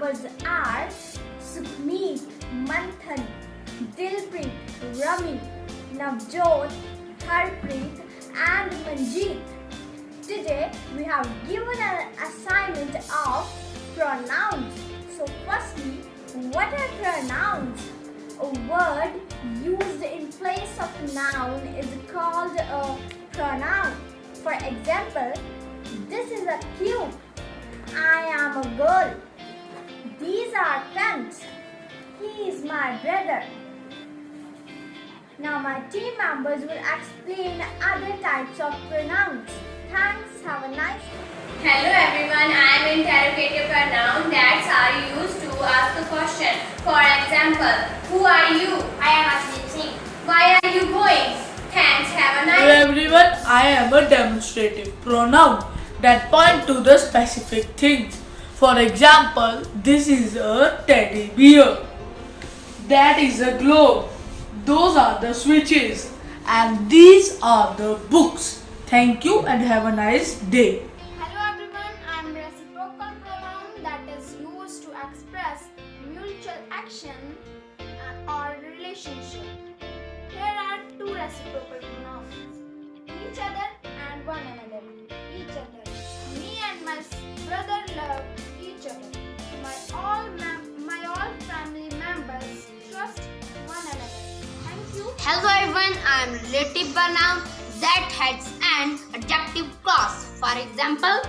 words are Sukhmeet, Manthan, Dilpreet, Rami, Navjot, Harpreet and Manjeet. Today we have given an assignment of pronouns. So firstly, what are pronouns? A word used in place of a noun is called a pronoun. For example, this is a cube. I am a girl. These are pens. He is my brother. Now my team members will explain other types of pronouns. Thanks, have a nice day. Hello everyone, I am interrogative pronoun that are used to ask a question. For example, who are you? I am Ashley Singh. Why are you going? Thanks, have a nice Hello everyone, I am a demonstrative pronoun that point to the specific things. For example, this is a teddy bear. That is a globe. Those are the switches. And these are the books. Thank you and have a nice day. Hello everyone, I am reciprocal pronoun that is used to express mutual action or relationship. Here are two reciprocal pronouns: each other and one another. Each other. Me and my brother love each other. My all family members trust one another. Thank you. Hello everyone, I am relative pronoun that has an adjective clause. For example,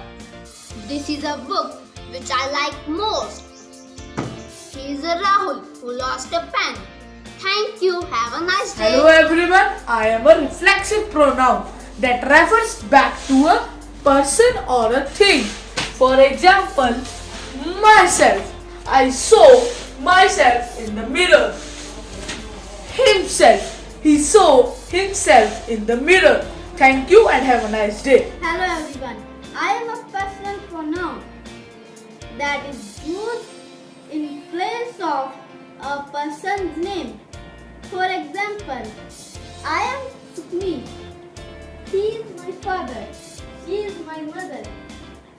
this is a book which I like most. He is a Rahul who lost a pen. Thank you. Have a nice day. Hello everyone, I am a reflexive pronoun that refers back to a person or a thing. For example, myself. I saw myself in the mirror. Himself. He saw himself in the mirror. Thank you and have a nice day. Hello everyone. I am a personal pronoun that is used in place of a person's name. For example, I am Sukhmeet. He is my father. She is my mother.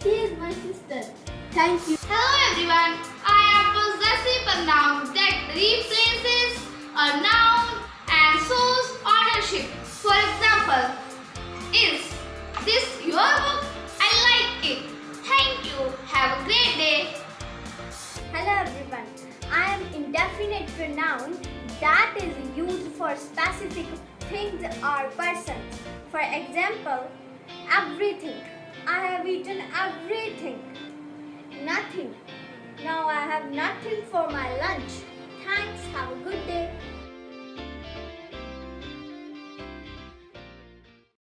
He is my sister. Thank you. Hello everyone, I am possessive pronoun that replaces a noun and shows ownership. For example, is this your book? I like it. Thank you. Have a great day. Hello everyone. I am indefinite pronoun that is used for specific things or persons. For example, everything. I have eaten everything. Nothing. Now I have nothing for my lunch. Thanks. Have a good day.